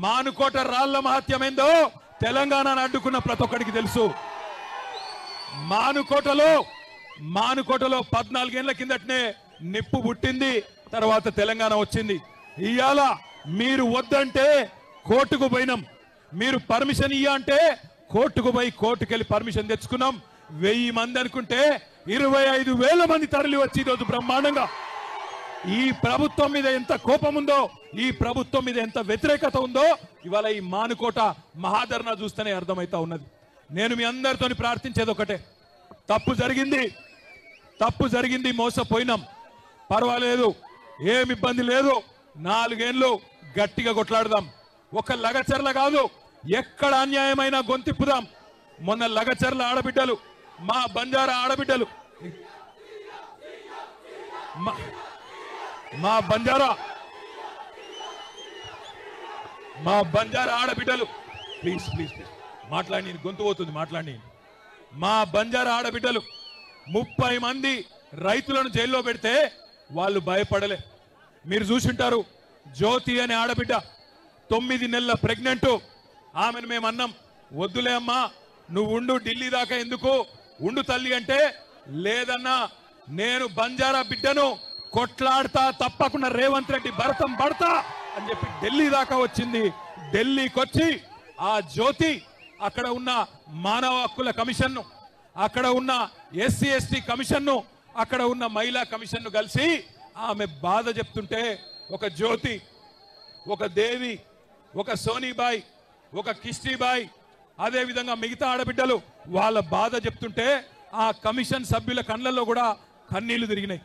మానుకోట రాళ్ల మహత్యమేందో తెలంగాణను అడ్డుకున్న ప్రతి ఒక్కడికి తెలుసు. మానుకోటలో 14 ఏళ్ల కిందటనే నిప్పు పుట్టింది, తర్వాత తెలంగాణ వచ్చింది. ఇయాల మీరు వద్దంటే కోర్టుకు పోయినాం, మీరు పర్మిషన్ ఇయ్య అంటే కోర్టుకు పోయి కోర్టుకెళ్ళి పర్మిషన్ తెచ్చుకున్నాం. 1000 మంది అనుకుంటే 25,000 మంది తరలి వచ్చి ఈరోజు బ్రహ్మాండంగా ఈ ప్రభుత్వం మీద ఎంత కోపం ఉందో, ఈ ప్రభుత్వం మీద ఎంత వ్యతిరేకత ఉందో ఇవాళ ఈ మానుకోట మహాధర్నా చూస్తేనే అర్థమైతా ఉన్నది. నేను మీ అందరితో ప్రార్థించేది ఒకటే, తప్పు జరిగింది, మోసపోయినాం, పర్వాలేదు, ఏమి ఇబ్బంది లేదు, 4 ఏళ్ళు గట్టిగా కొట్లాడదాం. ఒక లగచర్ల కాదు, ఎక్కడ అన్యాయమైన గొంతిప్పుదాం. మొన్న లగచర్ల ఆడబిడ్డలు, మా బంజారా ఆడబిడ్డలు, మా బంజారా ఆడబిడ్డలు, ప్లీజ్ మాట్లాడి, గొంతు పోతుంది, మాట్లాడి. మా బంజారా ఆడబిడ్డలు 30 మంది రైతులను జైల్లో పెడితే వాళ్ళు భయపడలే. మీరు చూసింటారు, జ్యోతి అనే ఆడబిడ్డ 9 నెలల ప్రెగ్నెంట్. ఆమెను మేము అన్నాం, వద్దులే అమ్మా, నువ్వు ఉండు, ఢిల్లీ దాకా ఎందుకు, ఉండు తల్లి అంటే, లేదన్నా నేను బంజారా బిడ్డను కొట్లాడతా, తప్పకుండా రేవంత్ రెడ్డి భరతం పడతా అని చెప్పి ఢిల్లీ దాకా వచ్చింది. ఢిల్లీకి వచ్చి ఆ జ్యోతి అక్కడ ఉన్న మానవ హక్కుల కమిషన్ను, అక్కడ ఉన్న ఎస్సీ ఎస్టీ కమిషన్ను, అక్కడ ఉన్న మహిళా కమిషన్ను కలిసి ఆమె బాధ చెప్తుంటే, ఒక జ్యోతి, ఒక దేవి, ఒక సోనీబాయ్, ఒక కిష్టీబాయ్, అదే విధంగా మిగతా ఆడబిడ్డలు వాళ్ళ బాధ చెప్తుంటే ఆ కమిషన్ సభ్యుల కళ్ళల్లో కూడా కన్నీళ్లు తిరిగినాయి.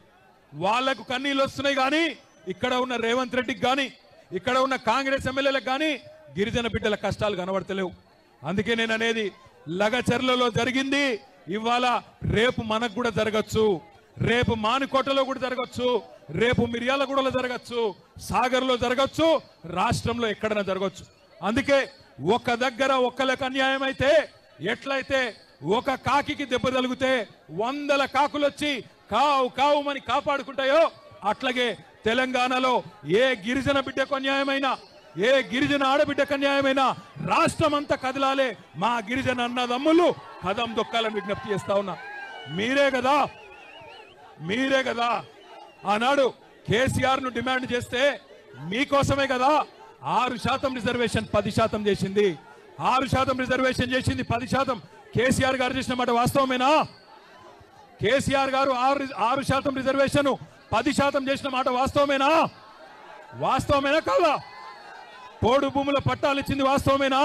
వాళ్లకు కన్నీళ్లు వస్తున్నాయి, కానీ ఇక్కడ ఉన్న రేవంత్ రెడ్డికి కానీ, ఇక్కడ ఉన్న కాంగ్రెస్ ఎమ్మెల్యేలకు కానీ గిరిజన బిడ్డల కష్టాలు కనబడతలేవు. అందుకే నేను అనేది, లగచర్లలో జరిగింది ఇవాళ రేపు మనకు కూడా జరగచ్చు, రేపు మానుకోటలో కూడా జరగచ్చు, రేపు మిర్యాలగూడలో జరగచ్చు, సాగర్లో జరగచ్చు, రాష్ట్రంలో ఎక్కడైనా జరగచ్చు. అందుకే ఒక దగ్గర ఒక్కలకు అన్యాయం అయితే, ఎట్లయితే ఒక కాకికి దెబ్బ తగిలితే 100 కాకులు వచ్చి కావు కావుమని కాపాడుకుంటాయో, అట్లాగే తెలంగాణలో ఏ గిరిజన బిడ్డకు అన్యాయమైనా, ఏ గిరిజన ఆడబిడ్డకు అన్యాయమైనా రాష్ట్రం అంతా కదలాలే. మా గిరిజన అన్నదమ్ములు కదం దొక్కాలని విజ్ఞప్తి చేస్తా ఉన్నా. మీరే కదా ఆనాడు కేసీఆర్ ను డిమాండ్ చేస్తే మీకోసమే కదా 6% రిజర్వేషన్ 10% చేసింది. 6% రిజర్వేషన్ చేసింది, 10% కేసీఆర్ గారు చేసిన మాట వాస్తవమేనా? కేసీఆర్ గారు 6% రిజర్వేషన్ 10% చేసిన మాట వాస్తవమేనా కాదా? పోడు భూముల పట్టాలు ఇచ్చింది వాస్తవమేనా?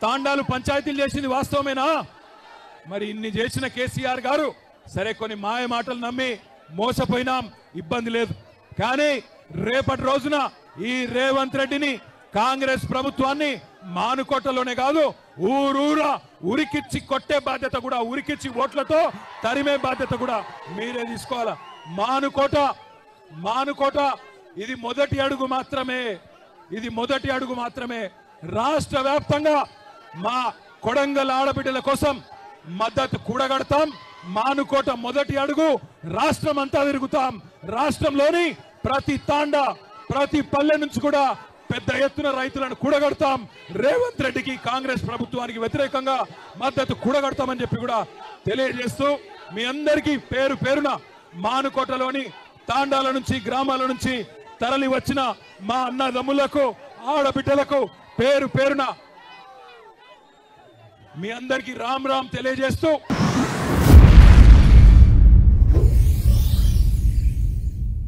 తాండాలు పంచాయతీలు చేసింది వాస్తవమేనా? మరి ఇన్ని చేసిన కేసీఆర్ గారు సరే కొన్ని మాయ మాటలు నమ్మి మోసపోయినాం, ఇబ్బంది లేదు. కానీ రేపటి రోజున ఈ రేవంత్ రెడ్డిని, కాంగ్రెస్ ప్రభుత్వాన్ని మానుకోటలోనే కాదు, ఊరూరా ఉరికిచ్చి కొట్టే బాధ్యత కూడా, ఉరికిచ్చి ఓట్లతో తరిమే బాధ్యత కూడా మీరే తీసుకోవాలా. మానుకోట ఇది మొదటి అడుగు మాత్రమే. రాష్ట్ర వ్యాప్తంగా మా కొడంగల్ ఆడబిడ్డల కోసం మద్దతు కూడగడతాం. మానుకోట మొదటి అడుగు, రాష్ట్రం అంతా తిరుగుతాం. రాష్ట్రంలోని ప్రతి తాండా, ప్రతి పల్లె నుంచి కూడా పెద్ద ఎత్తున రైతులను కూడగడతాం. రేవంత్ రెడ్డికి, కాంగ్రెస్ ప్రభుత్వానికి వ్యతిరేకంగా మద్దతు కూడగడతామని చెప్పి కూడా తెలియజేస్తూ, మీ అందరికీ పేరు పేరున మానుకోటలోని తాండాల నుంచి, గ్రామాల నుంచి తరలి వచ్చిన మా అన్నదమ్ములకు, ఆడబిడ్డలకు పేరు పేరున మీ అందరికీ రామ్ రామ్ తెలియజేస్తూ